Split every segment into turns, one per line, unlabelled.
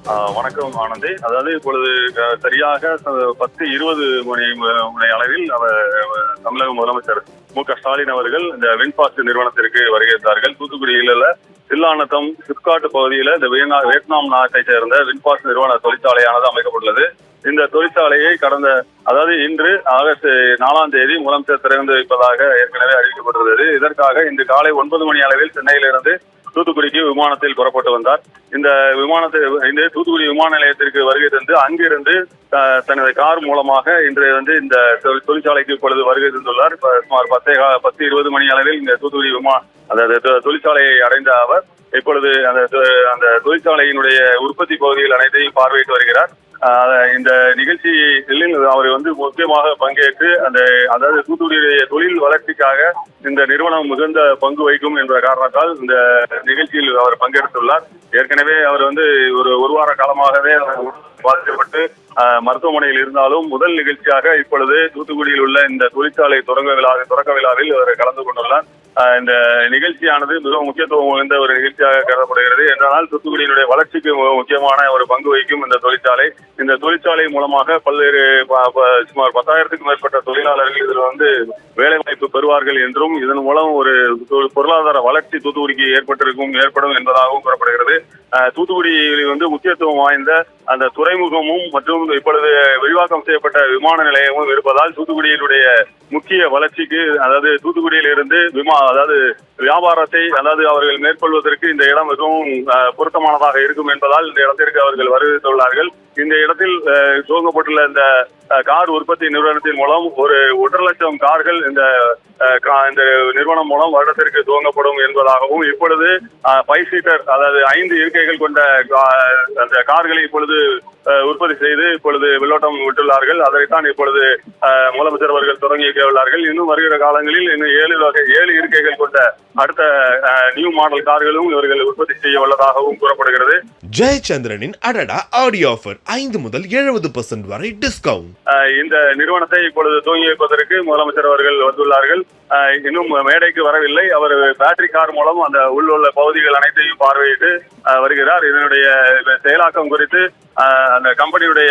வணக்கம் ஆனந்தி. அதாவது இப்பொழுது சரியாக 10:20 மணி அளவில் தமிழக முதலமைச்சர் மு.க.ஸ்டாலின் அவர்கள் இந்த வின்பாஸ்ட் நிறுவனத்திற்கு வருகிறார்கள். தூத்துக்குடியில் உள்ள தில்லானத்தம் சிப்காட் பகுதியில் இந்த வியட்நாம் நாட்டை சேர்ந்த வின்பாஸ்ட் நிறுவன தொழிற்சாலையானது அமைக்கப்பட்டுள்ளது. இந்த தொழிற்சாலையை இன்று ஆகஸ்ட் 4ஆம் தேதி முதலமைச்சர் திறந்து வைப்பதாக ஏற்கனவே அறிவிக்கப்பட்டுள்ளது. இதற்காக இன்று காலை 9 மணி அளவில் சென்னையிலிருந்து தூத்துக்குடிக்கு விமானத்தில் புறப்பட்டு வந்தார். இந்த தூத்துக்குடி விமான நிலையத்திற்கு வருகை தந்து அங்கிருந்து தனது கார் மூலமாக இன்று இந்த தொழிற்சாலைக்கு இப்பொழுது வருகை தந்துள்ளார். சுமார் 10:20 மணி அளவில் இந்த தூத்துக்குடி தொழிற்சாலையை அடைந்த அவர் இப்பொழுது அந்த தொழிற்சாலையினுடைய உற்பத்தி பகுதிகள் அனைத்தையும் பார்வையிட்டு வருகிறார். இந்த நிகழ்ச்சியில் அவர் முக்கியமாக பங்கேற்று தூத்துக்குடியுடைய தொழில் வளர்ச்சிக்காக இந்த நிறுவனம் மிகுந்த பங்கு வகிக்கும் என்ற காரணத்தால் இந்த நிகழ்ச்சியில் அவர் பங்கெடுத்துள்ளார். ஏற்கனவே அவர் ஒரு வார காலமாகவே பாதிக்கப்பட்டு மருத்துவமனையில் இருந்தாலும் முதல் நிகழ்ச்சியாக இப்பொழுது தூத்துக்குடியில் உள்ள இந்த தொழிற்சாலை தொடக்க விழாவில் அவர் கலந்து கொண்டுள்ளார். இந்த நிகழ்ச்சியானது மிகவும் முக்கியத்துவம் வாய்ந்த ஒரு நிகழ்ச்சியாக கருதப்படுகிறது. என்றால் தூத்துக்குடியினுடைய வளர்ச்சிக்கு முக்கியமான ஒரு பங்கு வகிக்கும் இந்த தொழிற்சாலை. இந்த தொழிற்சாலை மூலமாக பல்வேறு சுமார் 10,000க்கும் மேற்பட்ட தொழிலாளர்கள் இதில் வேலை வாய்ப்பு பெறுவார்கள் என்றும் இதன் மூலம் ஒரு பொருளாதார வளர்ச்சி தூத்துக்குடிக்கு ஏற்படும் என்பதாகவும் கூறப்படுகிறது. தூத்துக்குடியில் முக்கியத்துவம் வாய்ந்த அந்த துறைமுகமும் மற்றும் இப்பொழுது விரிவாக்கம் செய்யப்பட்ட விமான நிலையமும் இருப்பதால் தூத்துக்குடியினுடைய முக்கிய வளர்ச்சிக்கு தூத்துக்குடியில் இருந்து வியாபாரத்தை அவர்கள் மேற்கொள்வதற்கு இந்த இடம் மிகவும் பொருத்தமானதாக இருக்கும் என்பதால் இந்த இடத்திற்கு அவர்கள் வருவித்துள்ளார்கள். இந்த இடத்தில் துவங்கப்பட்டுள்ள இந்த கார் உற்பத்தி நிறுவனத்தின் மூலம் ஒரு 1,00,000 கார்கள் இந்த நிறுவனம் மூலம் வருடத்திற்கு துவங்கப்படும் என்பதாகவும் இப்பொழுது 5 சீட்டர் 5 இருக்கைகள் கொண்ட அந்த கார்களை இப்பொழுது உற்பத்தி செய்து இப்பொழுது வெள்ளோட்டம் விட்டுள்ளார்கள். அதைத்தான் இப்பொழுது முதலமைச்சர் அவர்கள் தொடங்கி வைக்க உள்ளார்கள். இன்னும் வருகிற காலங்களில் இன்னும் 7 இருக்கைகள் கொண்ட அடுத்த நியூ மாடல் கார்களும் இவர்கள் உற்பத்தி செய்ய உள்ளதாகவும் கூறப்படுகிறது.
ஜெயச்சந்திரனின் அடடா ஆடியோ ஆஃபர் 5 முதல் 70% வரை டிஸ்கவுண்ட்.
இந்த நிறுவனத்தை இப்பொழுது துவங்கி வைப்பதற்கு முதலமைச்சர் அவர்கள் வந்துள்ளார்கள். இன்னும் மேடைக்கு வரவில்லை. அவர் பேட்டரி கார் மூலம் அந்த உள்ள பகுதிகள் அனைத்தையும் பார்வையிட்டு வருகிறார். இதனுடைய செயலாக்கம் குறித்து அந்த கம்பெனியுடைய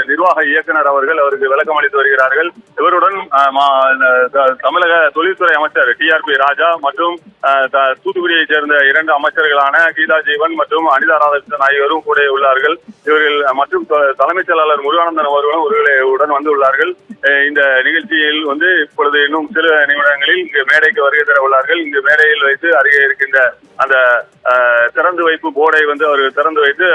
நிர்வாக இயக்குனர் அவருக்கு விளக்கம் அளித்து வருகிறார்கள். இவருடன் தமிழக தொழில்துறை அமைச்சர் TRP ராஜா மற்றும் தூத்துக்குடியை சேர்ந்த 2 அமைச்சர்களான கீதா ஜீவன் மற்றும் அனிதா ராதாகிருஷ்ணன் ஆகியோரும் கூட உள்ளார்கள். இவர்கள் மற்றும் தலைமைச் செயலாளர் முருகானந்தன் அவர்களும் உடன் வந்துள்ளார்கள். இந்த நிகழ்ச்சியில் இப்பொழுது இன்னும் சில நிமிடங்களில் இங்கு மேடைக்கு வருகை தர உள்ளார்கள். இங்கு மேடையில் வைத்து அருகே இருக்கின்ற அந்த திறந்து வைப்பு போர்டை அவர்கள் திறந்து வைத்து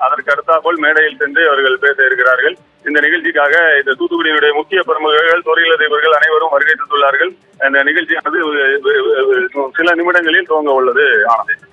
அதற்கு அடுத்தாற்போல் மேடையில் சென்று அவர்கள் பேச இருக்கிறார்கள். இந்த நிகழ்ச்சிக்காக இந்த தூத்துக்குடியினுடைய முக்கிய பிரமுகர்கள் தொழிலதிபர்கள் அனைவரும் வருகை தந்துள்ளார்கள். இந்த நிகழ்ச்சியானது சில நிமிடங்களில் துவங்க உள்ளது. ஆனந்த்.